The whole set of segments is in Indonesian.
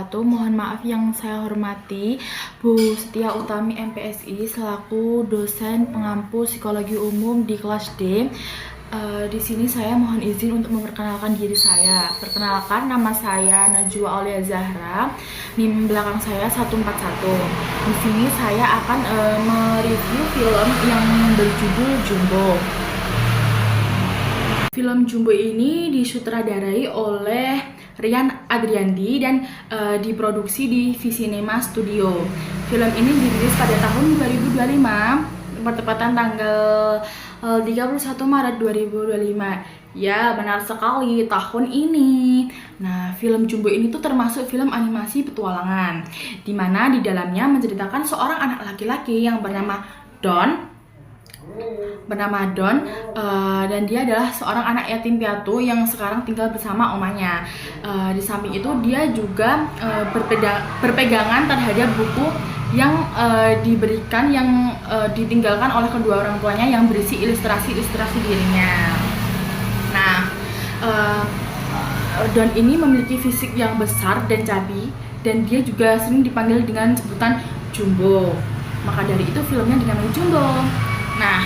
wabarakatuh. Mohon maaf yang saya hormati Bu Setia Utami MPSI selaku dosen pengampu psikologi umum di kelas D. Di sini saya mohon izin untuk memperkenalkan diri saya. Perkenalkan, nama saya Najwa Aulia Zahra. NIM belakang saya 141. Di sini saya akan mereview film yang berjudul Jumbo. Film Jumbo ini disutradarai oleh Rian Adriandi dan diproduksi di Visinema Studio. Film ini dirilis pada tahun 2025, bertepatan tanggal 31 Maret 2025. Ya, benar sekali, tahun ini. Nah, film Jumbo ini tuh termasuk film animasi petualangan, dimana di dalamnya menceritakan seorang anak laki-laki yang bernama Don, dan dia adalah seorang anak yatim piatu yang sekarang tinggal bersama omanya. Di samping itu dia juga berpegangan terhadap buku yang diberikan, yang ditinggalkan oleh kedua orang tuanya, yang berisi ilustrasi dirinya. Nah, Don ini memiliki fisik yang besar dan cabi, dan dia juga sering dipanggil dengan sebutan Jumbo. Maka dari itu filmnya dinamai Jumbo. Nah,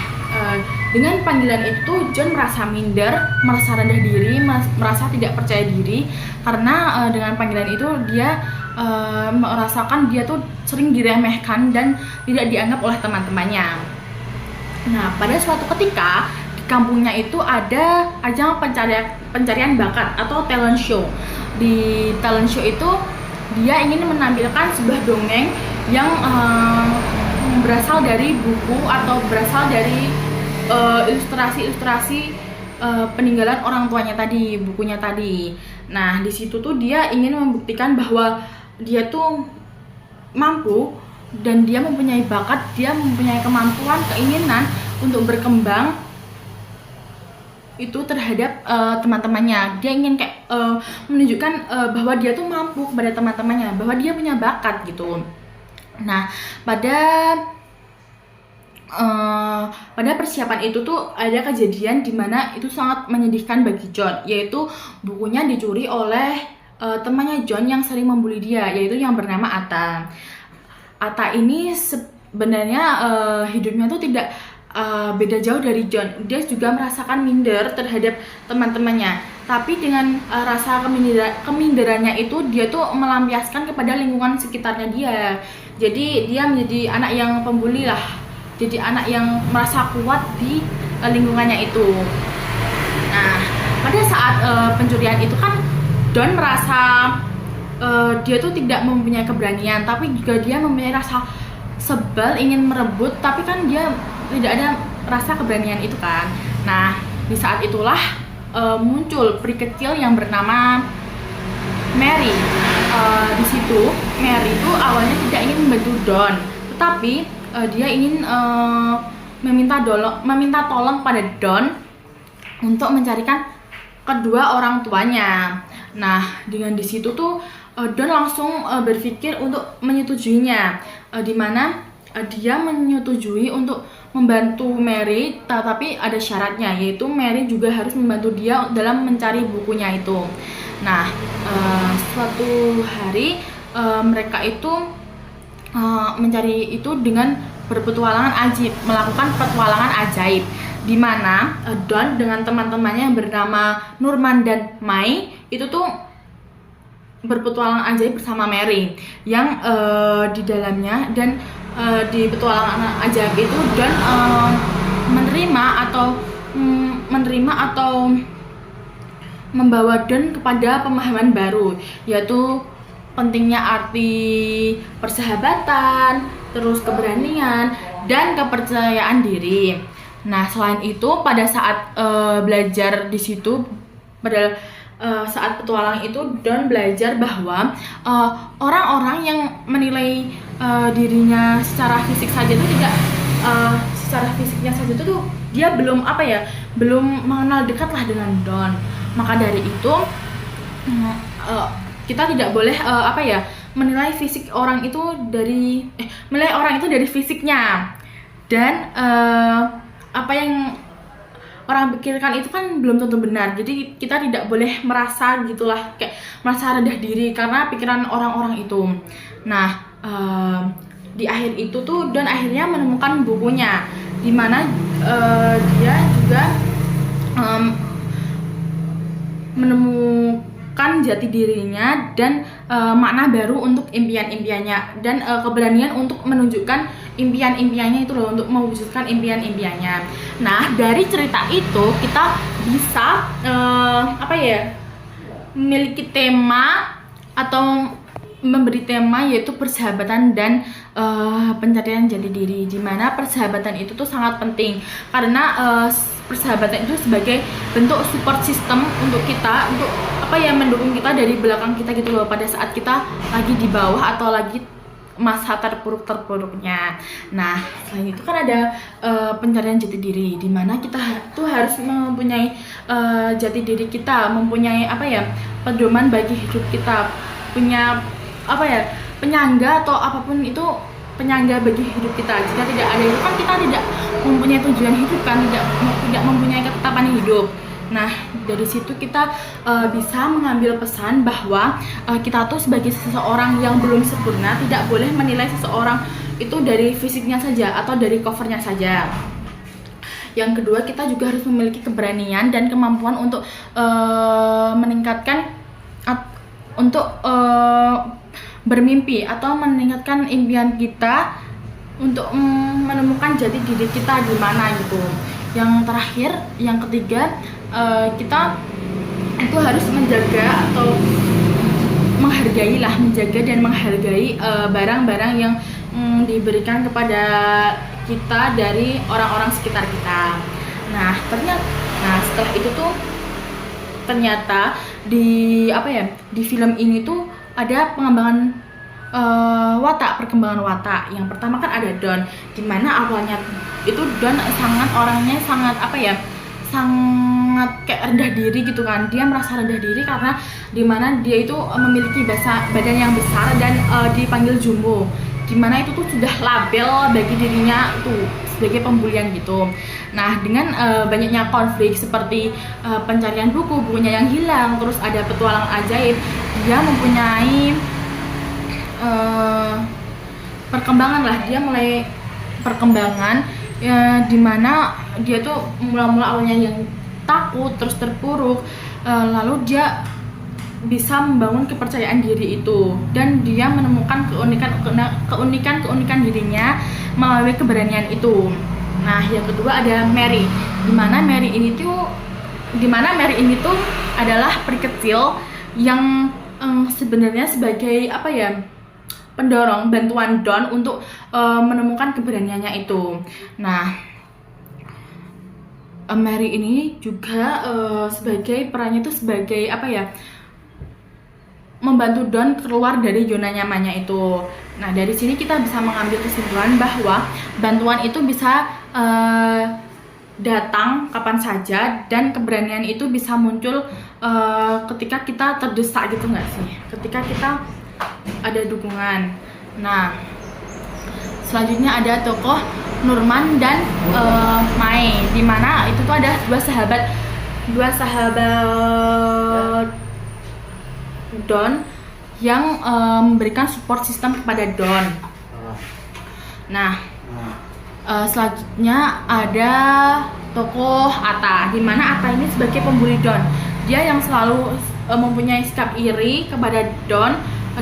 dengan panggilan itu John merasa minder, merasa rendah diri, merasa tidak percaya diri, karena dengan panggilan itu dia merasakan dia tuh sering diremehkan dan tidak dianggap oleh teman-temannya. Nah, pada suatu ketika di kampungnya itu ada ajang pencarian bakat atau talent show. Di talent show itu dia ingin menampilkan sebuah dongeng yang berasal dari buku atau berasal dari ilustrasi peninggalan orang tuanya tadi, bukunya tadi. Nah, di situ tuh dia ingin membuktikan bahwa dia tuh mampu dan dia mempunyai bakat, dia mempunyai kemampuan, keinginan untuk berkembang itu terhadap teman-temannya. Dia ingin kayak menunjukkan bahwa dia tuh mampu kepada teman-temannya, bahwa dia punya bakat gitu. Nah, pada persiapan itu tuh ada kejadian dimana itu sangat menyedihkan bagi John, yaitu bukunya dicuri oleh temannya John yang sering membuli dia, yaitu yang bernama Ata. Ata ini sebenarnya hidupnya tuh tidak beda jauh dari John. Dia juga merasakan minder terhadap teman-temannya, tapi dengan rasa keminderannya itu dia tuh melampiaskan kepada lingkungan sekitarnya dia. Jadi dia menjadi anak yang pembuli lah, jadi anak yang merasa kuat di lingkungannya itu. Nah, pada saat pencurian itu kan Don merasa dia tuh tidak mempunyai keberanian, tapi juga dia mempunyai rasa sebel ingin merebut, tapi kan dia tidak ada rasa keberanian itu kan. Nah, di saat itulah muncul peri kecil yang bernama Mary. Di situ Mary itu awalnya tidak ingin membantu Don, tetapi dia ingin meminta tolong pada Don untuk mencarikan kedua orang tuanya. Nah, dengan di situ tuh Don langsung berpikir untuk menyetujuinya, di mana dia menyetujui untuk membantu Mary, tetapi ada syaratnya, yaitu Mary juga harus membantu dia dalam mencari bukunya itu. Nah, suatu hari mereka itu mencari itu dengan berpetualangan ajaib, melakukan petualangan ajaib, di mana Don dengan teman-temannya yang bernama Nurman dan Mai itu tuh berpetualangan ajaib bersama Mary, yang di dalamnya dan di petualangan ajaib itu Don menerima atau membawa Don kepada pemahaman baru, yaitu pentingnya arti persahabatan, terus keberanian dan kepercayaan diri. Nah, selain itu pada saat belajar di situ, pada saat petualang itu Don belajar bahwa orang-orang yang menilai dirinya secara fisik saja itu tidak secara fisiknya saja itu tuh dia belum mengenal dekatlah dengan Don. Maka dari itu kita tidak boleh menilai fisik orang itu menilai orang itu dari fisiknya, dan apa yang orang pikirkan itu kan belum tentu benar. Jadi kita tidak boleh merasa gitulah, kayak merasa rendah diri karena pikiran orang-orang itu. Nah, di akhir itu tuh Don akhirnya menemukan bukunya, dimana dia juga menemukan jati dirinya dan makna baru untuk impian-impiannya, dan keberanian untuk menunjukkan impian-impiannya itu loh, untuk mewujudkan impian-impiannya. Nah, dari cerita itu kita bisa memiliki tema atau memberi tema, yaitu persahabatan dan pencarian jati diri, dimana persahabatan itu tuh sangat penting karena persahabatan itu sebagai bentuk support system untuk kita, untuk mendukung kita dari belakang kita gitu loh, pada saat kita lagi di bawah atau lagi masa terpuruknya. Nah, selain itu kan ada pencarian jati diri, dimana kita tuh harus mempunyai jati diri kita, mempunyai pedoman bagi hidup kita, punya penyangga atau apapun itu, penyangga bagi hidup kita. Jika tidak ada itu kan kita tidak mempunyai tujuan hidup kan, tidak mempunyai ketetapan hidup. Nah, dari situ kita bisa mengambil pesan bahwa kita tuh sebagai seseorang yang belum sempurna tidak boleh menilai seseorang itu dari fisiknya saja atau dari covernya saja. Yang kedua, kita juga harus memiliki keberanian dan kemampuan untuk meningkatkan bermimpi atau meningkatkan impian kita untuk menemukan jati diri kita di mana gitu. Yang terakhir, yang ketiga, kita itu harus menjaga atau menjaga dan menghargai barang-barang yang diberikan kepada kita dari orang-orang sekitar kita. Nah, setelah itu tuh ternyata di film ini tuh ada pengembangan perkembangan watak. Yang pertama kan ada Don, dimana awalnya itu Don orangnya sangat kayak rendah diri gitu kan. Dia merasa rendah diri karena dimana dia itu memiliki badan yang besar dan dipanggil Jumbo, dimana itu tuh sudah label bagi dirinya itu sebagai pembulian gitu. Nah, dengan banyaknya konflik seperti pencarian bukunya yang hilang, terus ada petualang ajaib, dia mempunyai dia mulai perkembangan dimana dia tuh mula-mula awalnya yang takut, terus terpuruk, lalu dia bisa membangun kepercayaan diri itu, dan dia menemukan keunikan dirinya melalui keberanian itu. Nah, yang kedua ada Mary, dimana Mary ini tuh adalah peri kecil yang sebenarnya sebagai pendorong bantuan Don untuk menemukan keberaniannya itu. Nah, Mary ini juga perannya itu sebagai membantu Don keluar dari zona nyamannya itu. Nah, dari sini kita bisa mengambil kesimpulan bahwa bantuan itu bisa datang kapan saja, dan keberanian itu bisa muncul ketika kita terdesak gitu nggak sih? Ketika kita ada dukungan. Nah, selanjutnya ada tokoh Norman dan Mae, dimana itu tuh ada dua sahabat Don yang memberikan support system kepada Don. Nah, selanjutnya ada tokoh Atta, dimana Atta ini sebagai pembuli Don. Dia yang selalu mempunyai sikap iri kepada Don,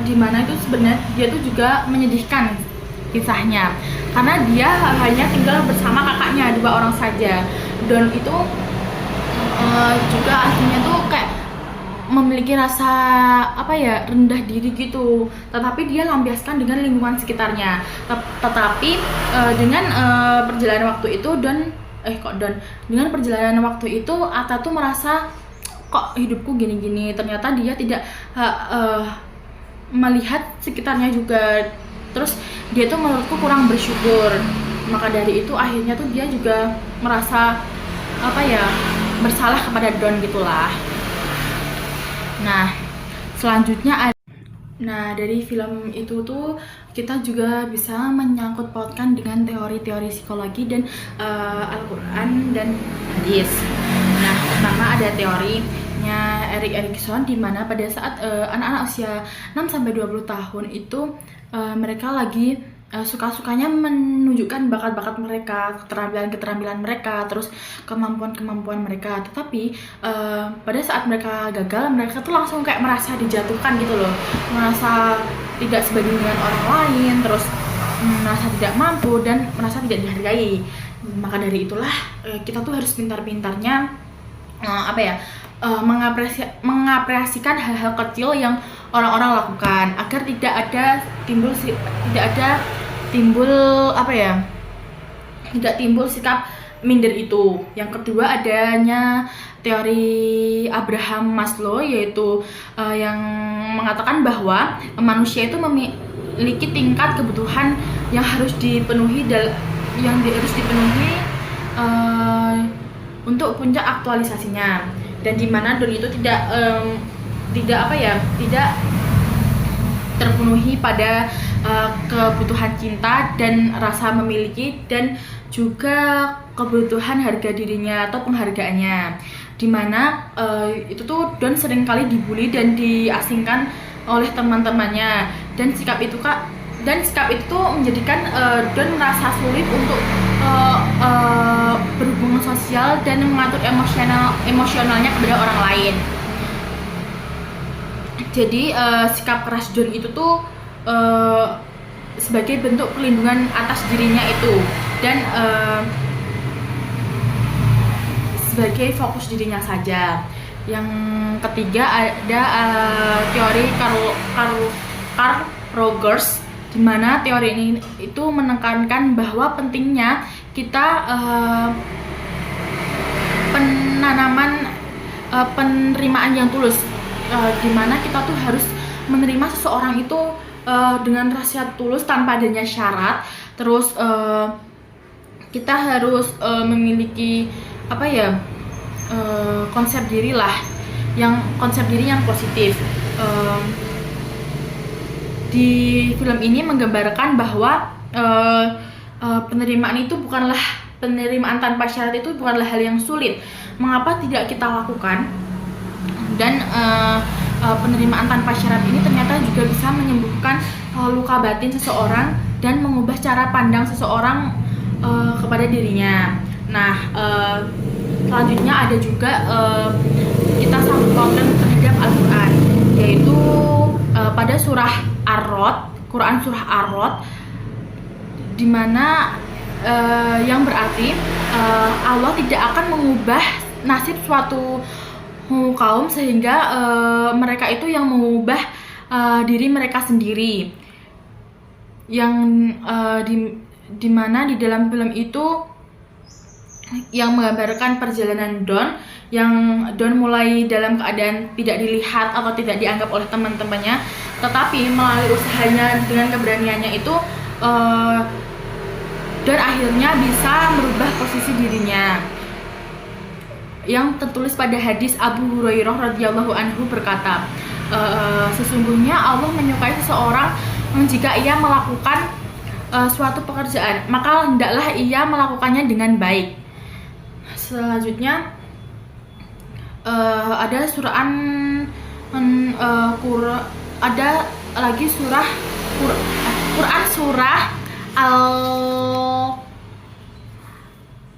dimana itu sebenarnya dia tuh juga menyedihkan kisahnya karena dia hanya tinggal bersama kakaknya, 2 orang saja. Don itu juga aslinya tuh kayak memiliki rasa rendah diri gitu, tetapi dia lampiaskan dengan lingkungan sekitarnya. Tetapi dengan perjalanan waktu itu dengan perjalanan waktu itu Atta tuh merasa kok hidupku gini-gini. Ternyata dia tidak melihat sekitarnya juga, terus dia tuh menurutku kurang bersyukur. Maka dari itu akhirnya tuh dia juga merasa bersalah kepada Don gitulah. Nah, selanjutnya Nah, dari film itu tuh kita juga bisa menyangkut pautkan dengan teori-teori psikologi dan Al-Quran dan hadis. Nah, pertama ada teorinya Erik Erikson, di mana pada saat anak-anak usia 6-20 tahun itu mereka lagi suka-sukanya menunjukkan bakat-bakat mereka, keterampilan-keterampilan mereka, terus kemampuan-kemampuan mereka. Tetapi pada saat mereka gagal, mereka tuh langsung kayak merasa dijatuhkan gitu loh, merasa tidak sebanding dengan orang lain, terus merasa tidak mampu dan merasa tidak dihargai. Maka dari itulah kita tuh harus pintar-pintarnya mengapresiasikan hal-hal kecil yang orang-orang lakukan agar tidak ada timbul sikap minder itu. Yang kedua adanya teori Abraham Maslow, yaitu yang mengatakan bahwa manusia itu memiliki tingkat kebutuhan yang harus dipenuhi untuk puncak aktualisasinya, dan di mana Don itu tidak terpenuhi pada kebutuhan cinta dan rasa memiliki, dan juga kebutuhan harga dirinya atau penghargaannya, dimana itu tuh Don seringkali dibully dan diasingkan oleh teman-temannya, dan sikap itu tuh menjadikan Don merasa sulit untuk berhubungan sosial dan mengatur emosionalnya kepada orang lain. Jadi sikap keras Don itu tuh sebagai bentuk perlindungan atas dirinya itu, dan sebagai fokus dirinya saja. Yang ketiga ada teori Carl Rogers, di mana teori ini itu menekankan bahwa pentingnya kita penerimaan yang tulus, di mana kita tuh harus menerima seseorang itu dengan rasa tulus tanpa adanya syarat. Terus kita harus memiliki konsep diri yang positif. Di film ini menggambarkan bahwa penerimaan tanpa syarat itu bukanlah hal yang sulit. Mengapa tidak kita lakukan? Dan penerimaan tanpa syarat ini ternyata juga bisa menyembuhkan luka batin seseorang dan mengubah cara pandang seseorang kepada dirinya. Nah, selanjutnya ada juga kita sangkut pautkan terhadap Al-Quran, yaitu pada Quran surah Ar-Rod, di mana yang berarti Allah tidak akan mengubah nasib suatu kaum sehingga mereka itu yang mengubah diri mereka sendiri. Yang di mana di dalam film itu yang menggambarkan perjalanan Don, yang Don mulai dalam keadaan tidak dilihat atau tidak dianggap oleh teman-temannya, tetapi melalui usahanya dengan keberaniannya itu Don akhirnya bisa merubah posisi dirinya. Yang tertulis pada hadis Abu Hurairah radhiyallahu anhu berkata, sesungguhnya Allah menyukai seseorang jika ia melakukan suatu pekerjaan, maka hendaklah ia melakukannya dengan baik. Selanjutnya ada Quran surah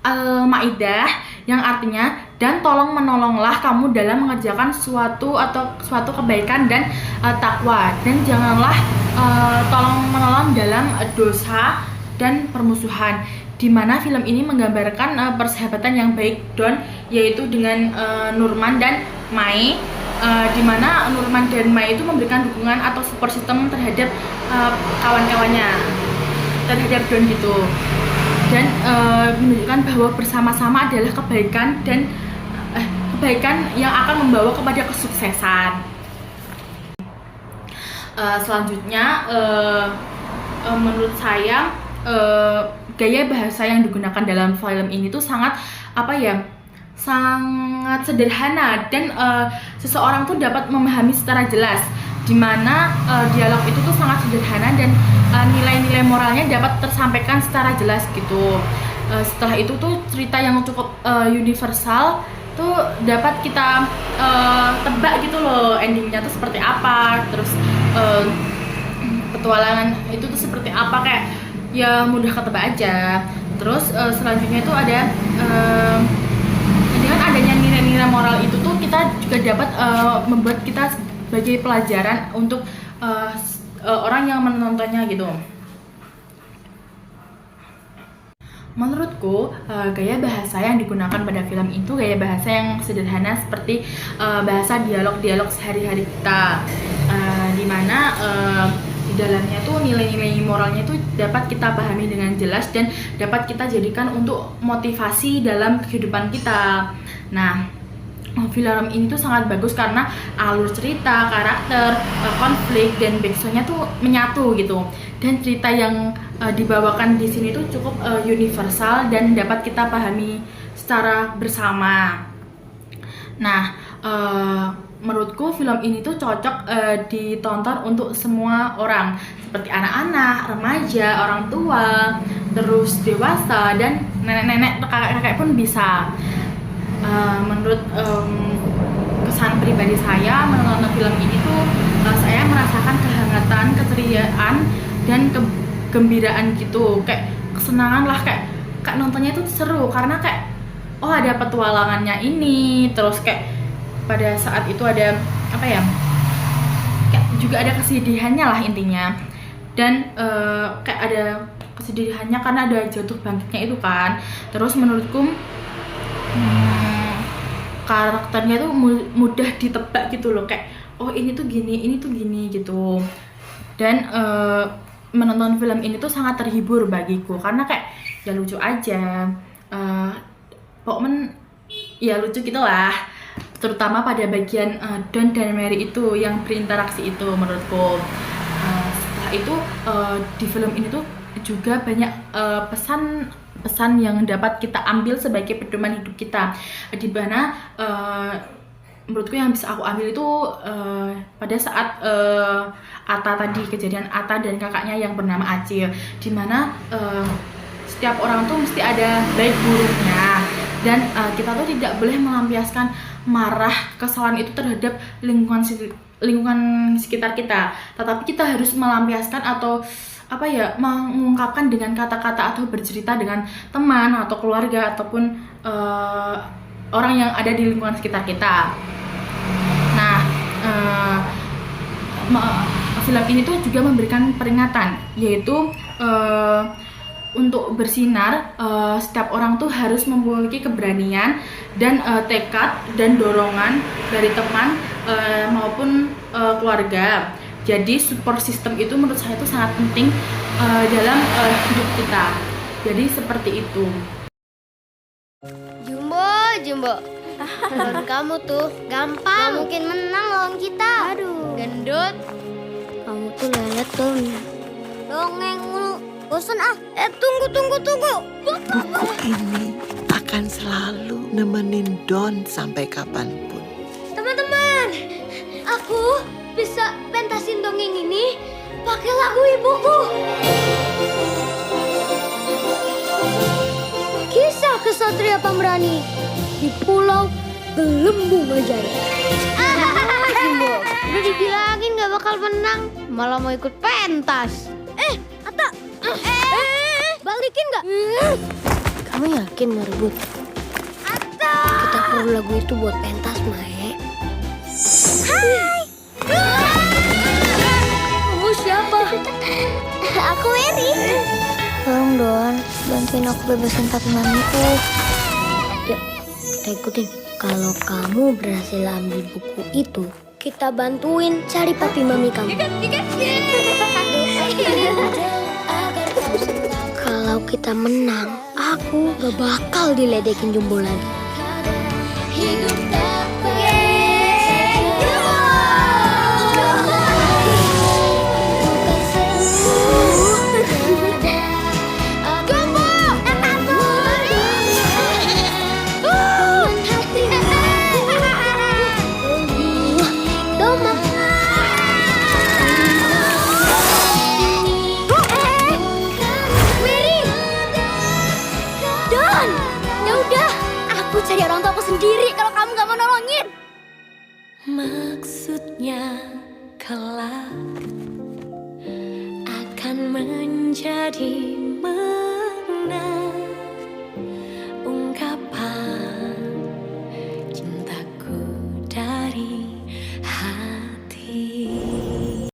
Al-Maidah, yang artinya, dan tolong menolonglah kamu dalam mengerjakan suatu kebaikan dan takwa, dan janganlah tolong menolong dalam dosa dan permusuhan. Di mana film ini menggambarkan persahabatan yang baik Don, yaitu dengan Nurman dan Mai, di mana Nurman dan Mai itu memberikan dukungan atau support system terhadap kawan-kawannya, terhadap Don gitu, dan menunjukkan bahwa bersama-sama adalah kebaikan yang akan membawa kepada kesuksesan. Selanjutnya menurut saya gaya bahasa yang digunakan dalam film ini tuh sangat sederhana, dan seseorang tuh dapat memahami secara jelas. dimana dialog itu tuh sangat sederhana dan nilai-nilai moralnya dapat tersampaikan secara jelas gitu. Setelah itu tuh cerita yang cukup universal tuh dapat kita tebak gitu loh endingnya tuh seperti apa, terus petualangan itu tuh seperti apa, kayak ya mudah ketebak aja. Terus selanjutnya itu ada dengan adanya nilai-nilai moral itu tuh kita juga dapat membuat kita sebagai pelajaran untuk orang yang menontonnya gitu. Menurutku gaya bahasa yang digunakan pada film itu gaya bahasa yang sederhana seperti bahasa dialog-dialog sehari-hari kita, dimana di dalamnya tuh nilai-nilai moralnya itu dapat kita pahami dengan jelas dan dapat kita jadikan untuk motivasi dalam kehidupan kita. Nah, film ini tuh sangat bagus karena alur cerita, karakter, konflik dan backsoundnya tuh menyatu gitu. Dan cerita yang dibawakan di sini tuh cukup universal dan dapat kita pahami secara bersama. Nah, menurutku film ini tuh cocok ditonton untuk semua orang, seperti anak-anak, remaja, orang tua, terus dewasa dan nenek-nenek, kakek-kakek pun bisa. Menurut kesan pribadi saya menonton film ini tuh saya merasakan kehangatan, keceriaan dan kegembiraan gitu, kayak kesenangan lah, kayak nontonnya tuh seru karena kayak oh ada petualangannya ini, terus kayak pada saat itu ada apa ya, kayak juga ada kesedihannya lah intinya, dan kayak ada kesedihannya karena ada jatuh bangkitnya itu kan. Terus menurutku karakternya tuh mudah ditebak gitu loh, kayak oh ini tuh gini gitu. Dan menonton film ini tuh sangat terhibur bagiku karena kayak ya lucu aja, pokoknya ya lucu gitu lah, terutama pada bagian Don dan Mary itu yang berinteraksi itu menurutku. Setelah itu di film ini tuh juga banyak pesan yang dapat kita ambil sebagai pedoman hidup kita, di mana menurutku yang bisa aku ambil itu pada saat Ata tadi, kejadian Ata dan kakaknya yang bernama Acil, di mana setiap orang tuh mesti ada baik buruknya, dan kita tuh tidak boleh melampiaskan marah, kesalahan itu terhadap lingkungan sekitar kita, tetapi kita harus melampiaskan atau apa ya, mengungkapkan dengan kata-kata atau bercerita dengan teman atau keluarga ataupun orang yang ada di lingkungan sekitar kita. Nah, film ini tuh juga memberikan peringatan, yaitu untuk bersinar setiap orang tuh harus memiliki keberanian dan tekad dan dorongan dari teman maupun keluarga. Jadi support system itu menurut saya itu sangat penting dalam hidup kita. Jadi seperti itu. Jumbo, lawan kamu tuh gampang. Gak mungkin menang lawan kita. Aduh, gendut. Kamu tuh lelet tuh. Dongeng mulu, bosan ah. Tunggu. Buku ini akan selalu nemenin Don sampai kapanpun. Teman-teman, aku bisa pentasin dongeng ini pakai lagu ibuku. Kisah kesatria pemberani di Pulau Gelembung Ajaib. Jumbo, udah dibilangin gak bakal menang, malah mau ikut pentas. Ata, balikin gak? Kamu yakin mau rebut? Ata, kita perlu lagu itu buat pentas, Mae. Hai. Kamu siapa? Aku Mary. Tolong Don, bantuin aku bebasin papi mamiku. Yuk, kita ikutin. Kalau kamu berhasil ambil buku itu, kita bantuin cari papi mami kamu. Kalau kita menang, aku gak bakal diledekin Jumbo lagi. Maksudnya kelak akan menjadi